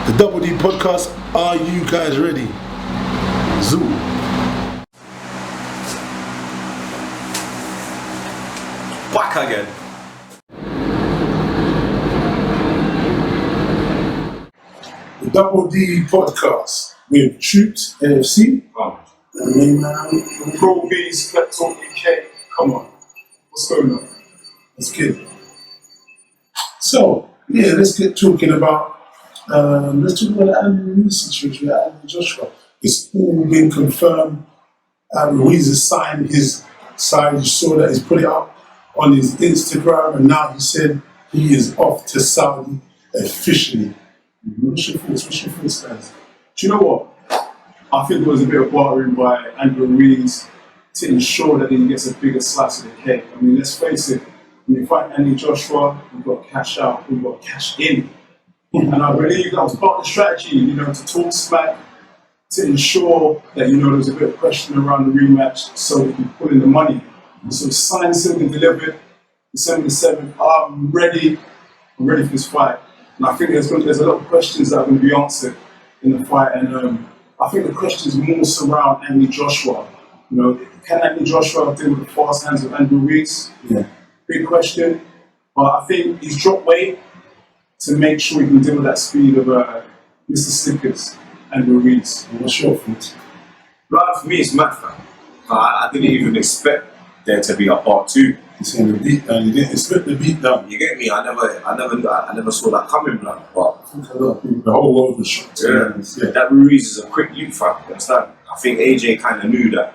The Double D podcast, are you guys ready? Zoom. Back again. The Double D podcast with Troopz, AFC. And me, man. Troopz, Let's Talk UK. Come on. What's going on? That's good. So, yeah, let's get talking about the Andy Ruiz situation with Andy Joshua. It's all been confirmed. Ruiz has signed his side. You saw that he's put it up on his Instagram, and now he said he is off to Saudi officially. What's your thoughts, guys? Do you know what? I think there was a bit of bartering by Andy Ruiz to ensure that he gets a bigger slice of the cake. I mean, let's face it, when you fight Andy Joshua, we've got cash out, we've got cash in. And I believe that was part of the strategy, to talk smack, to ensure that, there was a bit of question around the rematch so that he could pull in the money. So signed, sealed and delivered, December 7th, I'm ready for this fight. And I think there's a lot of questions that are going to be answered in the fight. And I think the questions more surround Andy Joshua. Can Andy Joshua deal with the fast hands of Andy Ruiz? Yeah. Big question. But I think he's dropped weight to make sure he can deal with that speed of Mr. Snickers and Ruiz. What's your thoughts? But for me, it's mad, fam. I didn't even expect there to be a part two. He's saying the beat down. You didn't expect the beat down. You get me? I never saw that coming, blood. But I think a lot of people, the whole world was shocked. yeah, that Ruiz is a quick leap, fam. You understand? I think AJ kind of knew that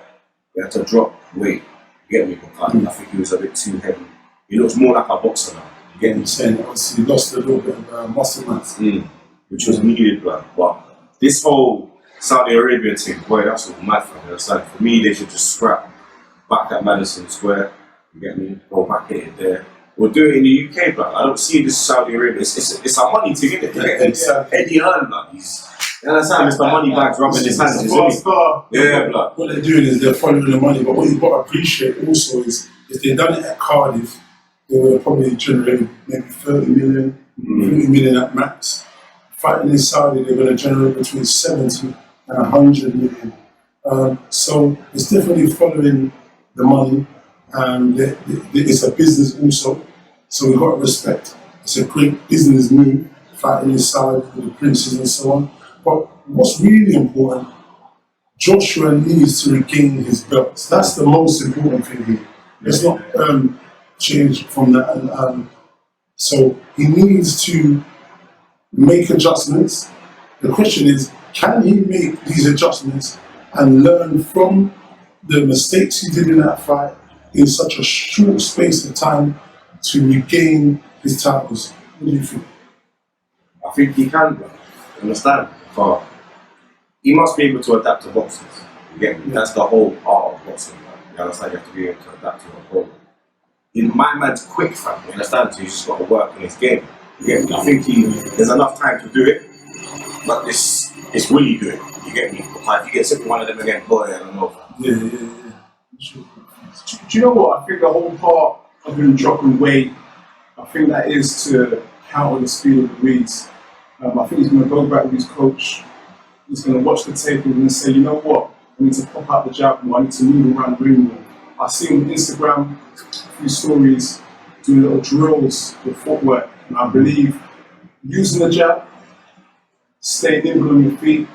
he had to drop weight. You get me? Because I think he was a bit too heavy. He looks more like a boxer now. You get me? He's saying obviously he lost a little bit of muscle mass. Which was needed, blood. But this whole Saudi Arabia thing, boy, that's all mad, fam. You understand? For me, they should just scrap back at Madison Square. You get me? Go back at it there. We'll do it in the UK, blood. I don't see this Saudi Arabia. It's a money thing, isn't it? Eddie Hearn, blood. You understand? Mr. Moneybags rubbing his hands, isn't he? Yeah, blood. What they're doing is they're following the money, but what you've got to appreciate also is if they'd done it at Cardiff, they would have probably generated maybe 30 million, 40 million at max. Fighting in Saudi, they're going to generate between 70 and 100 million. So it's definitely following the money. It's a business also, so we've got to respect. It's a great business move, fighting inside with the princes and so on. But what's really important, Joshua needs to regain his belts. That's the most important thing here. Let's not change from that. And so he needs to make adjustments. The question is, can he make these adjustments and learn from the mistakes he did in that fight in such a short space of time to regain his titles? What do you think? I think he can, bro. You understand? But he must be able to adapt to boxers. You get me? That's the whole art of boxing, bro. You understand? You have to be able to adapt to a opponent. My man's quick, fam. You understand? So he's just got to work on his game. You get me? I think there's enough time to do it, but it's will he do it? You get me? Like if you get simply one of them again, boy, I don't know. Yeah. Do you know what? I think the whole part of him dropping weight, I think that is to counter the speed of Ruiz. I think he's going to go back with his coach. He's going to watch the tape and say, you know what? I need to pop out the jab more. I need to move around the ring more. I see him on Instagram, a few stories, doing little drills with footwork. And I believe using the jab, staying nimble on your feet,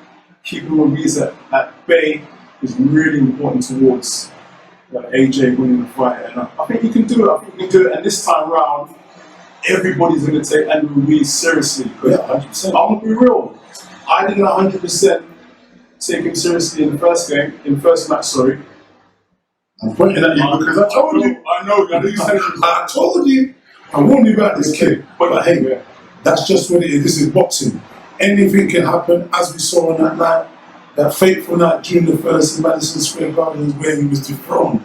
keeping Ruiz at bay is really important towards AJ winning the fight. And I think he can do it. And this time round, everybody's going to take Andy Ruiz seriously. Yeah, 100%. I'm going to be real. I didn't 100% take him seriously in the first match, sorry. I'm pointing at you because I told you. I know you said it. I told you. I warned you about this kid. But hey, that's just what it is. This is boxing. Anything can happen, as we saw on that night, that fateful night, June the 1st in Madison Square Garden, where he was dethroned.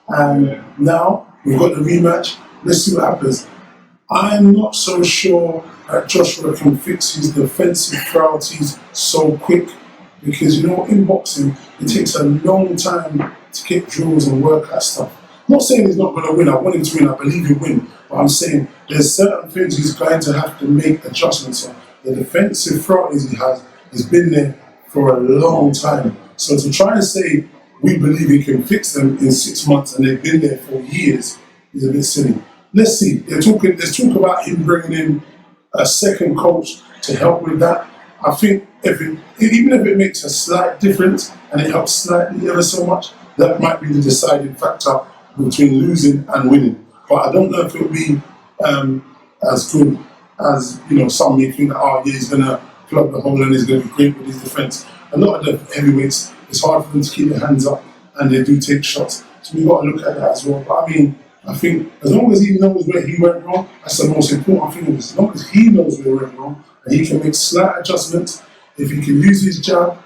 And now we've got the rematch. Let's see what happens. I'm not so sure that Joshua can fix his defensive frailties so quick because, in boxing, it takes a long time to get drills and work that stuff. I'm not saying he's not going to win. I want him to win. I believe he'll win. But I'm saying there's certain things he's going to have to make adjustments on. the defensive frailties he has been there for a long time. So to try and say we believe he can fix them in 6 months and they've been there for years is a bit silly. Let's see. There's talk about him bringing in a second coach to help with that. I think even if it makes a slight difference and it helps slightly ever so much, that might be the deciding factor between losing and winning. But I don't know if it'll be as good as some may think that he's gonna plug the hole and he's gonna be great with his defence. A lot of the heavyweights, it's hard for them to keep their hands up and they do take shots. So we've got to look at that as well. But I mean, I think as long as he knows where he went wrong, that's the most important thing of this. As long as he knows where he went wrong and he can make slight adjustments, if he can use his jab,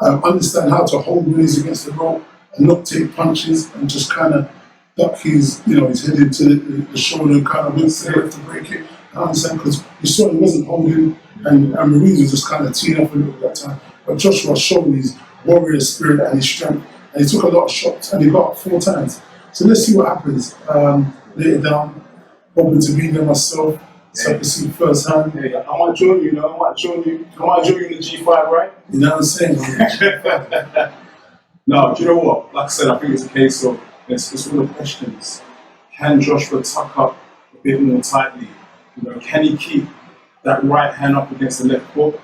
understand how to hold when he's against the rope and not take punches and just kind of duck his head into the shoulder and kind of wait for the ref to break it. I understand, because you saw he wasn't holding and Ruiz was just kind of teeing up a little bit at that time. But Joshua showed his warrior spirit and his strength, and he took a lot of shots and he got up 4 times. So let's see what happens later down. Hoping to be there myself, so I can see firsthand. Yeah, I might join you, I might join you in the G5, right? You know what I'm saying? No, do you know what? Like I said, I think it's a case of it's all the questions. Can Joshua tuck up a bit more tightly? Can he keep that right hand up against the left foot?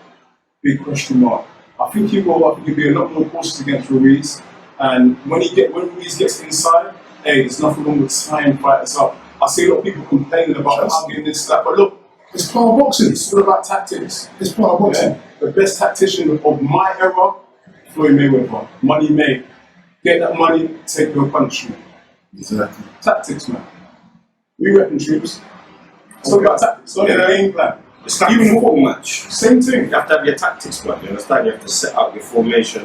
Big question mark. I think he will. I think he'll be a lot more cautious against Ruiz. And when Ruiz gets inside, there's nothing wrong with tying fighters up. I see a lot of people complaining about hugging this, that, but look, it's part of boxing. It's all about tactics. It's part of boxing. Yeah. The best tactician of my era, Floyd Mayweather. Money made. Get that money, take your punishment. Exactly. Tactics, man. We reckon Troopz. It's all about tactics. It's all about game plan. It's like even a football match. Same thing. You have to have your tactics, man. You understand? You have to set out your formation.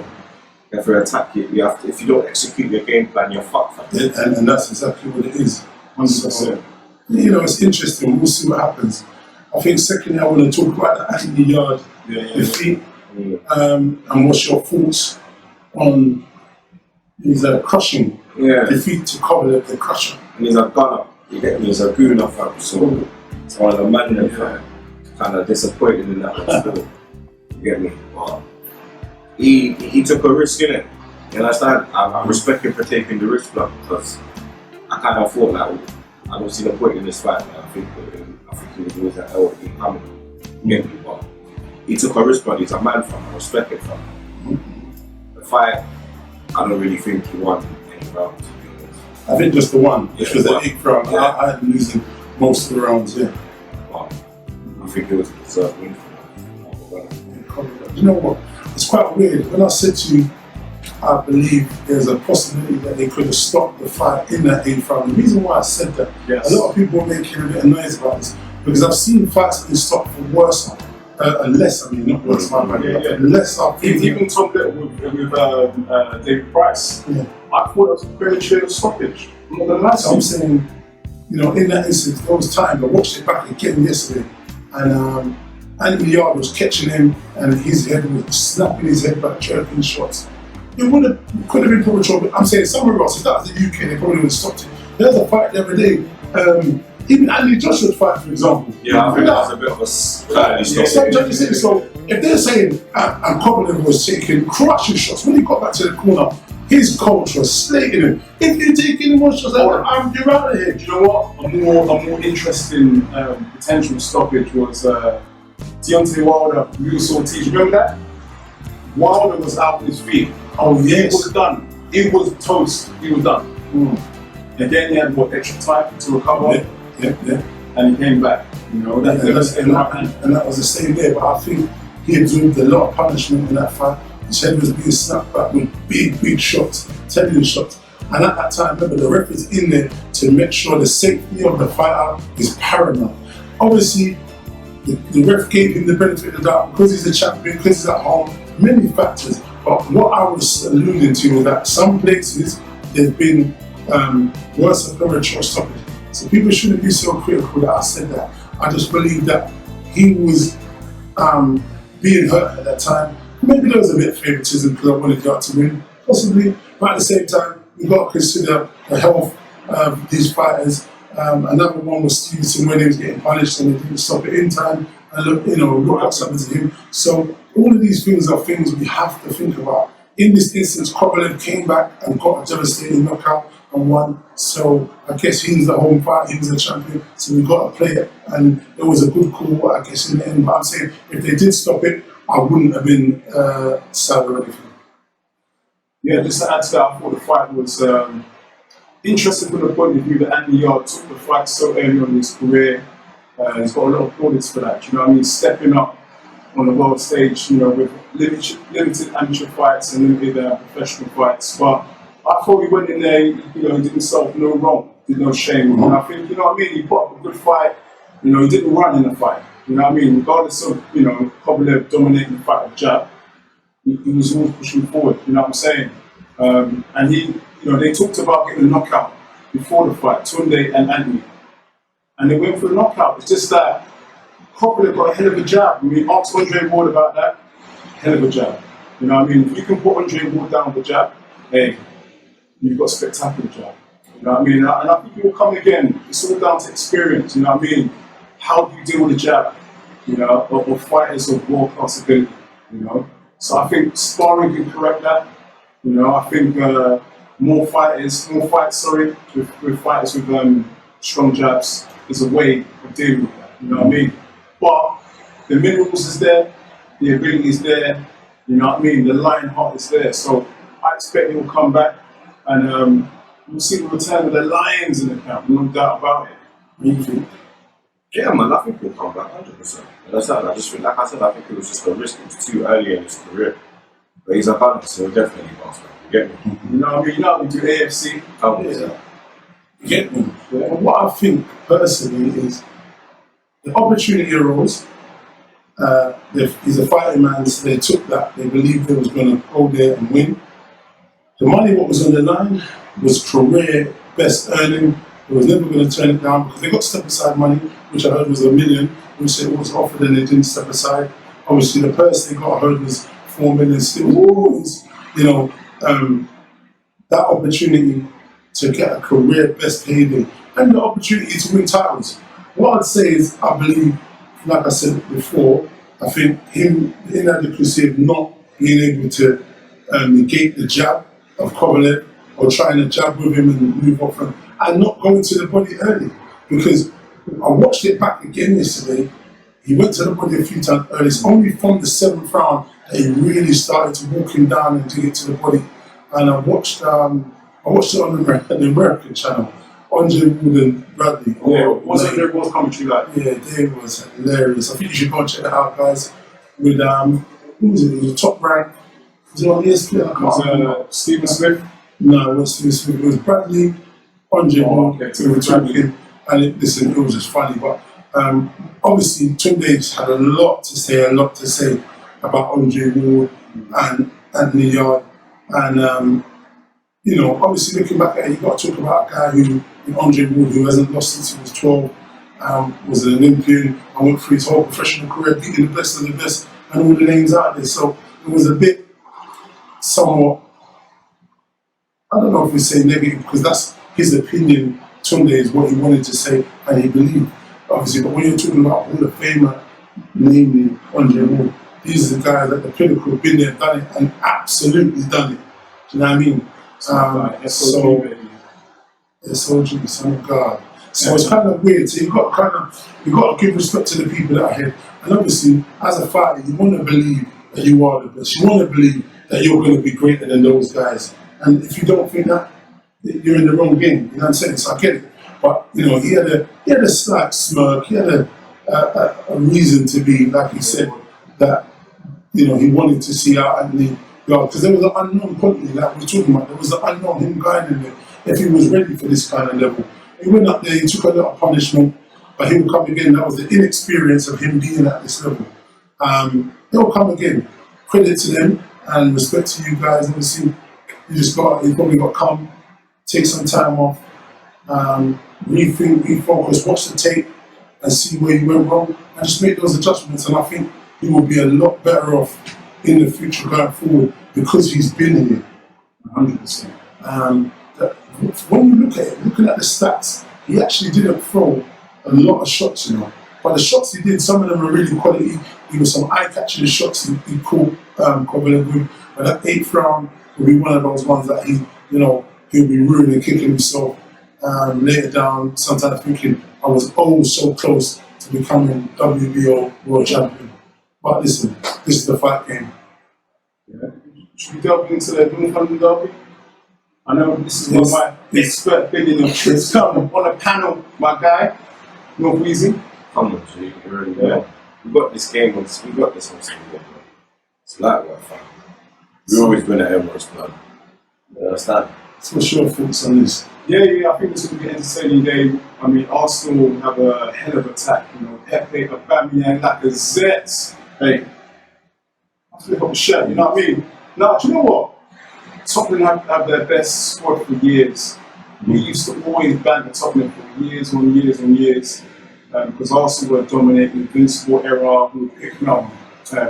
You have to attack it. If you don't execute your game plan, you're fucked. And that's exactly what it is. 100%. So, it's interesting. We'll see what happens. I think secondly, I want to talk about the Anthony Yard defeat. And what's your thoughts on his crushing defeat to Kovalev, the crusher? And he's a gunner. You get me? He's a gooner, fam. So it's one of the men that kind of disappointed in that one still. You get me? But he took a risk, innit? You understand? I respect him for taking the risk, blood, because I kind of thought that I don't see the point in this fight, man. I think he was always at L coming. You get me? But he took a risk, blood. He's a man, fam. I respect it, fam. The fight, I don't really think he won any rounds. I think just the one, which was the 8th round. I had him losing most of the rounds, But I think it was a deserved win for him. You know what? It's quite weird. When I said to you, I believe there's a possibility that they could have stopped the fight in that 8th round. The reason why I said that, a lot of people are making a bit of noise about this, because I've seen fights being stopped for worse, less, not worse, less. Even Tom Little with David Price. Yeah. I thought it was a premature stoppage. I'm not gonna lie to you. I'm saying, in that instance, there was time. I watched it back again yesterday, and Anthony Yard was catching him, and his head was snapping his head back, jerking shots. It could have been premature, but I'm saying somewhere else, if that was the UK, they probably would have stopped it. There was a fight the other day, even Anthony Joshua's fight, for example. Yeah, I think that was a bit of a So if they're saying and Kovalev was taking crushing shots, when he got back to the corner, his coach was slating him. If you take any more shots, you're out of here. Do you know what? A more interesting potential stoppage was Deontay Wilder, Lewis Ortiz. You remember that? Wilder was out with his feet. Oh yes. He was done. He was toast. He was done. Again, he had more extra time to recover. Yeah. And he came back. And that was the same day, but I think he absorbed a lot of punishment in that fight. His head was being snapped back with big shots, telling shots. And at that time, remember, the ref is in there to make sure the safety of the fighter is paramount. Obviously, the ref gave him the benefit of the doubt because he's a champion, because he's at home, many factors. But what I was alluding to was that some places there's been worse than premature stoppage. So people shouldn't be so critical that I said that. I just believe that he was being hurt at that time. Maybe there was a bit of favoritism because I wanted God to win, possibly. But at the same time, we've got to consider the health of these fighters. Another one was Stevenson when he was getting punished and they didn't stop it in time. and look what's happened to him. So all of these things are things we have to think about. In this instance, Kovalev came back and got a devastating knockout and won. So I guess he's the home fight, he was the champion, so we got to play it. And it was a good call, I guess, in the end. But I'm saying if they did stop it, I wouldn't have been sad or anything. Yeah, just to add to that, I thought the fight was interesting from the point of view that Anthony Yard took the fight so early on in his career. He's got a lot of plaudits for that, you know what I mean? Stepping up on the world stage, you know, with limited amateur fights and limited professional fights. But I thought he went in there, you know, he did himself no wrong, did no shame. And I think, you know what I mean, he put up a good fight. You know, he didn't run in the fight. You know what I mean? Regardless of, you know, Kovalev dominating the fight with jab, he was always pushing forward, you know what I'm saying? And he, you know, they talked about getting a knockout before the fight, Tunde and Anthony. And they went for a knockout. It's just that Kovalev got a hell of a jab. I mean, ask Andre Ward about that. Hell of a jab. You know what I mean? If you can put Andre Ward down with a jab, hey, you've got a spectacular jab. You know what I mean? And I think it will come again. It's all down to experience. You know what I mean? How do you deal with a jab? You know, or fighters of world-class ability. You know? So I think sparring can correct that. You know, I think more fights with fighters with strong jabs is a way of dealing with that. You know what I mean? But the minerals is there, the ability is there. You know what I mean? The lion heart is there. So I expect he'll come back and we'll see the return of the lions in the camp. No doubt about it. What do you think? Yeah, man, I think he'll come back 100%. That's how I just think, like I said, I think it was just a risk. It was too early in his career. But he's a balance, so he'll definitely bounce back. You get me? You know what I mean? You know we do AFC. Oh, yeah. You get me? Yeah. What I think personally is the opportunity arose. He's a fighting man, so they took that. They believed they was going to go there and win. The money what was on the line was career best earning. They was never going to turn it down because they got step aside money, which I heard was $1 million, which it was offered and they didn't step aside. Obviously, the purse they got, I heard, was $4 million. Still, always, you know, that opportunity to get a career best payday and the opportunity to win titles. What I'd say is, I believe, like I said before, I think him, the inadequacy of not being able to negate the jab of Kovalev or trying to jab with him and move off him and not going to the body early. Because I watched it back again yesterday. He went to the body a few times early. It's only from the 7th round that he really started to walk him down and to get to the body. And I watched it on the American channel, Andre Wood and Bradley. Yeah, there was commentary like? Yeah, they was hilarious. I think you should go and check it out, guys. With who was it? It was a Top Rank. Was it on ESPN? I can't remember. Stephen Smith? No, it was Stephen Smith. It was Bradley, Andre Wood, okay. we were talking. And it was just funny. But obviously, Tunde had a lot to say about Andre Ward and Anthony Yard. And you know, obviously looking back at it, you got to talk about a guy who, Andre Ward, who hasn't lost since he was 12, was an Olympian, and went through his whole professional career, beating the best of the best, and all the names out there. So it was a bit, somewhat, I don't know if we say negative, because that's his opinion. Tunde is what he wanted to say, and he believed, obviously. But when you're talking about Hall of Famer, namely Andre Ward, these are the guys at the pinnacle have been there, done it, and absolutely done it. Do you know what I mean? SOG, son of God. So it's kind of weird. So you got to give respect to the people that are here. And obviously, as a fighter, you want to believe that you are the best. You want to believe that you're going to be greater than those guys. And if you don't think that, you're in the wrong game. You know what I'm saying? So I get it. But you know, he had a slight smirk. He had a reason to be, like he said, that you know he wanted to see out Anthony. Because there was an unknown quantity that we were talking about. There was an unknown him guiding him if he was ready for this kind of level. He went up there, he took a lot of punishment, but he'll come again. That was the inexperience of him being at this level. He'll come again. Credit to them and respect to you guys. Obviously, you probably got to come, take some time off, rethink, refocus, watch the tape and see where you went wrong and just make those adjustments. And I think he will be a lot better off in the future going forward because he's been here 100%. When you look at it, looking at the stats, he actually didn't throw a lot of shots, you know. But the shots he did, some of them were really quality. There were some eye-catching shots he caught Covenant with. But that 8th round will be one of those ones that he'll be ruining, kicking himself later down, sometimes thinking, I was so close to becoming WBO world champion. But listen, this is the fight game. Yeah. Should we delve into the North London derby? I know this is one of my expert opinion of Troopz. Come on a panel, my guy, North Weezy. Come on, G, you already know. We got this game on Sunday. It's like what fun. We always win at Emirates, man. You understand? So what's your thoughts on this? Yeah, I think it's going to be an entertaining game. I mean, Arsenal have a hell of attack. Pepe, Aubameyang, Lacazette. Hey, I flip up a shirt, you know what I mean? Now, do you know what? Tottenham have their best squad for years. We used to always banter Tottenham for years on years on years. Because Arsenal were dominating the Invincible era, we were picking up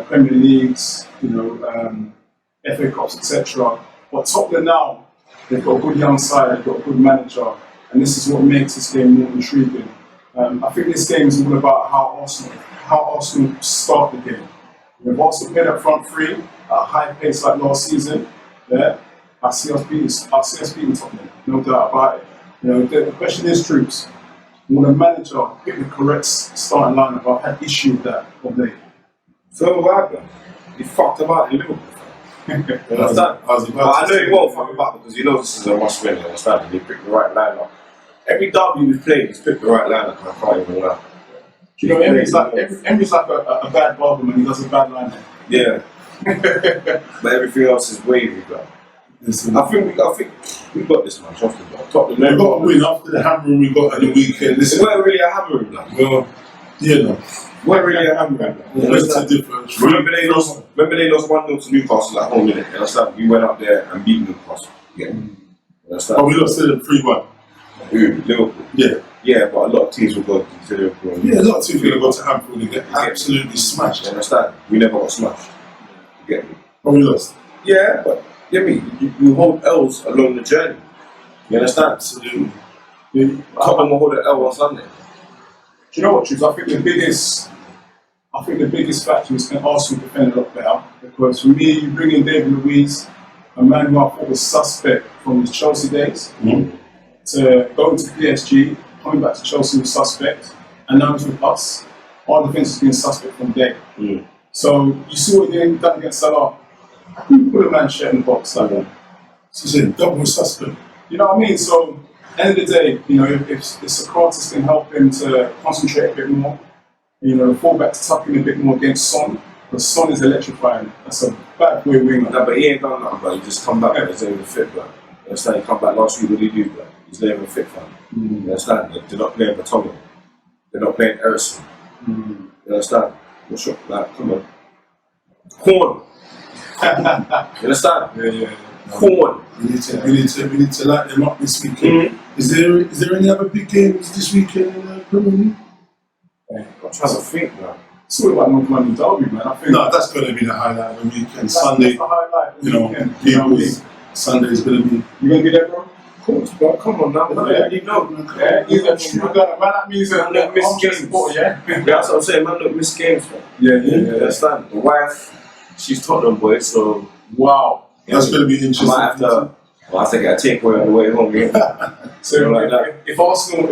Premier Leagues, FA Cups, etc. But Tottenham now, they've got a good young side, they've got a good manager, and this is what makes this game more intriguing. I think this game is all about how Arsenal start the game. If Arsenal play that front three at a high pace like last season, I see us beating Tottenham, no doubt about it. The question is, Troopz, will the manager pick the correct starting lineup? I've had issue with that of late. So what? He fucked about in Liverpool. Understand? But I know he won't fuck about because he knows this is a must win. Understand? He picked the right lineup. Every derby we've played, he's picked the right lineup. I can't even lie. Emery's like a bad barber when he does a bad lineup. Yeah. But everything else is wavy, bro. I think we got this, man. Trust me, bro. Tottenham. We got a win after the hammering we got at the weekend. It weren't really a hammering, man. Well, yeah, no. Weren't really a hammering, man. Remember they lost 1-0 to Newcastle at home, innit? Understand? We went up there and beat Newcastle. Yeah. Understand? But we lost to them 3-1. Who? Liverpool. Yeah. Yeah, but a lot of teams will go to Liverpool. Yeah, a lot of teams will go to Hampton and get absolutely smashed. You understand? We never got smashed. You get me? But we lost. Yeah, but you get me? You hold L's along the journey. You understand? Absolutely. Tottenham will hold an L on Sunday. Do you know what, Troopz? I think the biggest factor is can Arsenal defend a lot better. Because for me, you bring in David Luiz, a man who I thought was suspect from his Chelsea days, to go to PSG, coming back to Chelsea was suspect, and now he's with us. Our defence has been suspect from day. So you see what he done against Salah. You put a man shirt in the box like that. So it's a double suspect. You know what I mean? So end of the day, if Socrates can help him to concentrate a bit more, fall back to tuck in a bit more against Son, because Son is electrifying. That's a bad boy winger. No, but he ain't done nothing, bro. He just come back and he's not even fit, bro. You understand? He come back last week, what did he do, bro? He's not even fit, fam. You understand? They're not playing Batonga. They're not playing Erison. You understand? What's your, come on. Corn. You understand? Yeah. Corn. We need to light them up this weekend. Is there any other big games this weekend in the Premier League? I'm trying to think, man. It's all about North London derby, man. I think No, that's going to be the highlight of the weekend. that's Sunday, the highlight of the weekend. Sunday is going to be. You gonna be there, bro? Of course, bro. Come on now. Yeah. You know. Yeah, he's a true gunner. Man, that means that Man, miss I'm just games. support, yeah? That's what I'm saying, man. Look, miss games, man. Yeah. You understand? The wife, she's Tottenham boy, so Wow. That's going to be interesting. I might have to get a takeaway on the way home. Yeah. So like that. if Arsenal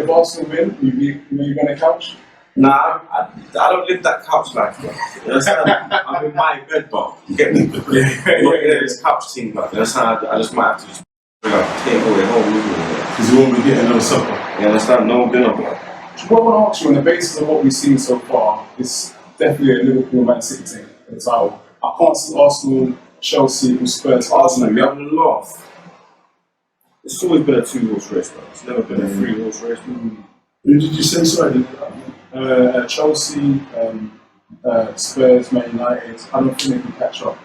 win, you gonna couch? Nah, I don't live that couch life, bro. You understand? I'm in my bed, bro. You get me? Yeah. This couch thing, bro. You understand? I just might have to just take away home with me. Because you won't be getting no supper. You understand? No dinner, bro. What I want to ask you, on the basis of what we've seen so far, it's definitely a Liverpool Man City team for the title. I can't see Arsenal, Chelsea, or Spurs. Arsenal, we having a laugh. It's always been a 2-horse race, bro. It's never been a 3-horse race, bro. Who did you say sorry? Chelsea, Spurs, Man United. I don't think they can catch up.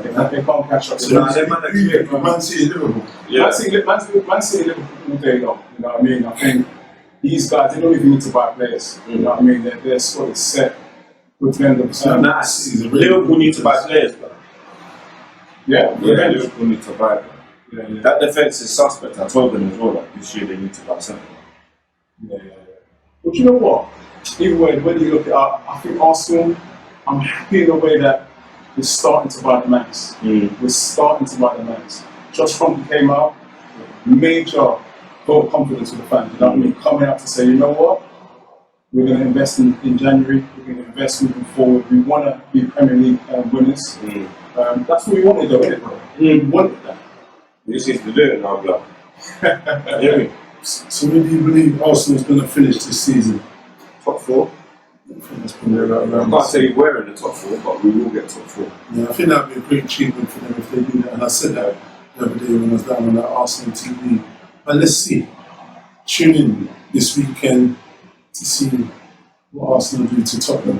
They can't catch up. So they're Man City, Liverpool. Yeah. Man City, Liverpool all day long. You know what I mean? I think these guys, they don't even need to buy players. You know what I mean? Their squad is set. With the end of the season. Liverpool need to buy players, bro. Yeah, Liverpool need to buy, bro. Yeah. That defense is suspect. I told them as well that this year they need to buy something. Yeah. But you know what? either way, whether you look at I think Arsenal, I'm happy in the way that we're starting to buy the man's. We're starting to buy the man's. Josh Fromm came out, major vote of confidence with the fans. You know what I mean? Coming out to say, you know what? We're going to invest in January. We're going to invest moving forward. We want to be Premier League winners. That's what we wanted, though, isn't it, bro? We wanted that. We just need to do it now, blood. Yeah. So where do you believe Arsenal's going to finish this season? Top 4. I think that's been there I can't say we're in the top 4, but we will get top 4. Yeah, I think that'd be a great achievement for them if they do that. And I said that the other day when I was down on that Arsenal TV. But let's see. Tune in this weekend to see what Arsenal do to Tottenham.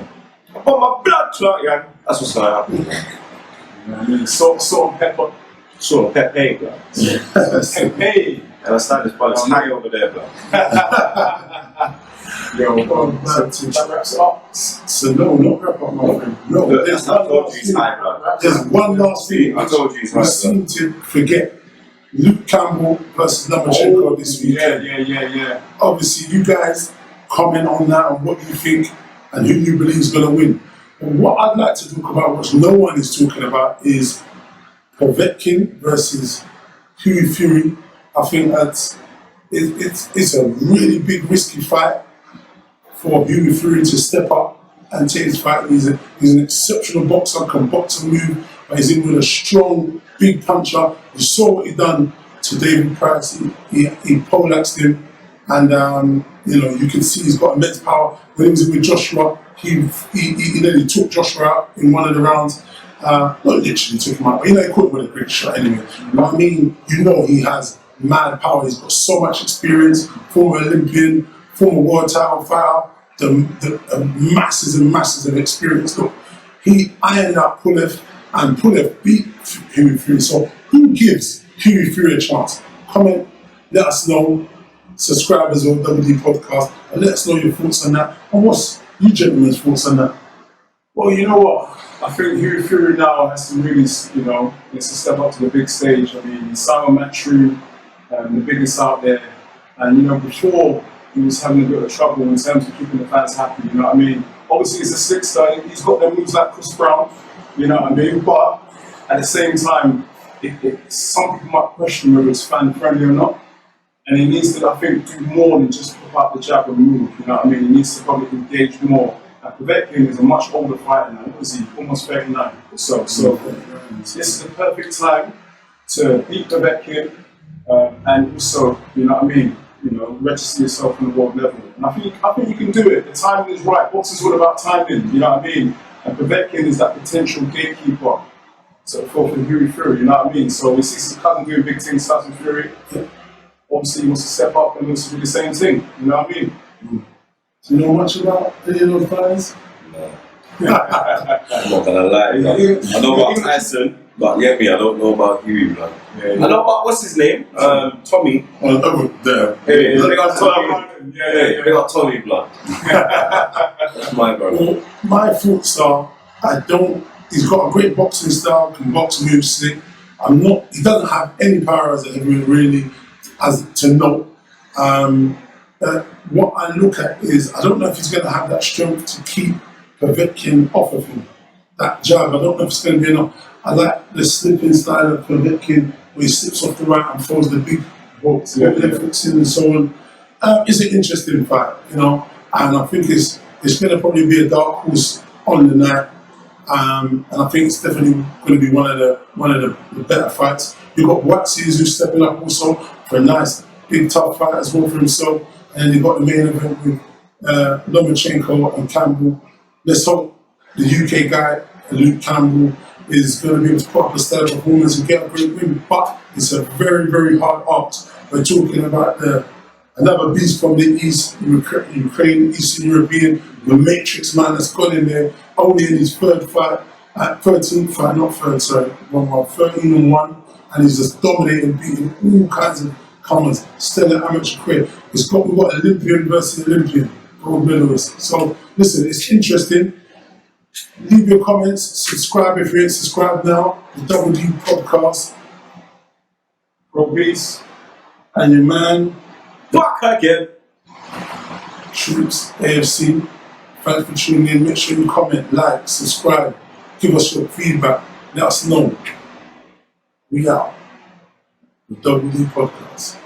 I put my blood clot, yeah. That's what's going to happen. You know what I mean? Salt and pepper. Sort of Pepe, blood. Pepe. And I started this blood. It's high over there, blood. Yo, that wraps it up. So no, not wrap up, my friend. No, Look, there's I one told last you it's thing. high, blood. There's one last thing. I told you it's We high, seem blood. to forget Luke Campbell versus Lomachenko this weekend. Yeah. Obviously, you guys comment on that and what you think and who you believe is going to win. But what I'd like to talk about, which no one is talking about, is Povetkin versus Huey Fury. I think that's it's a really big risky fight for Huey Fury to step up and take his fight. He's an exceptional boxer, can box and move, but he's in with a strong, big puncher. You saw what he done to David Price. He poleaxed him, and you can see he's got immense power. When he was in with Joshua, he nearly took Joshua out in one of the rounds. Not literally took him out, but he caught him with a great shot anyway. But I mean, he has mad power. He's got so much experience, former Olympian, former world title fighter, the masses and masses of experience. Look, he ironed out Pulev, and Pulev beat Huey Fury. So who gives Huey Fury a chance? Comment, let us know. Subscribers on WD Podcast, and let us know your thoughts on that. And what's you gentlemen's thoughts on that? Well, you know what? I think Huey Fury now has to really, needs to step up to the big stage. I mean, Simon Matthew, the biggest out there, and before he was having a bit of trouble in terms of keeping the fans happy. You know what I mean? Obviously, he's a slick style. He's got them moves like Chris Brown. You know what I mean? But at the same time, some people might question whether it's fan friendly or not. And he needs to, I think, do more than just put out the jab and move. You know what I mean? He needs to probably engage more. Povetkin is a much older fighter now. What is he? Almost 39 or so. So this is the perfect time to beat Povetkin and also, register yourself on the world level. And I think you can do it. The timing is right. Boxing's all about timing. You know what I mean? And Povetkin is that potential gatekeeper. So for Huey Fury, you know what I mean? So we see some cousin doing big things, Tyson Fury. Obviously, he wants to step up and wants to do the same thing. You know what I mean? Do you know much about any of those guys? No. I'm not gonna lie. I know about Tyson, but I don't know about Huey, blood. I know about what's his name? Tommy. Over there. Hey, they got Tommy. They got Tommy, blood. That's my brother. Well, my thoughts are, he's got a great boxing style, can box, move, slick. He doesn't have any power as a heavyweight really, as to note. What I look at is, I don't know if he's going to have that strength to keep Povetkin off of him. That jab, I don't know if it's going to be enough. I like the slipping style of Povetkin, where he slips off the right and throws the big hooks, left hooks in and so on. It's an interesting fight, and I think it's going to probably be a dark horse on the night. And I think it's definitely going to be one of the better fights. You've got Watsies who's stepping up also for a nice big tough fight as well for himself. And then you've got the main event with Lomachenko and Campbell. Let's hope the UK guy, Luke Campbell, is going to be able to put up a stellar performance and get a great win. But it's a very, very hard ask. We're talking about another beast from the East, Ukraine, Eastern European, the Matrix man that's gone in there, only in his 13th fight, 13-1, and he's just dominating, beating all kinds of comers, stellar amateur career. We've got Olympian versus Olympian, gold medalist. So listen, it's interesting. Leave your comments, subscribe if you ain't subscribed now. The Double D Podcast. Bro, peace. And your man, Back again. Troopz, AFC. Thanks for tuning in. Make sure you comment, like, subscribe, give us your feedback. Let us know. We out. The WD Podcast.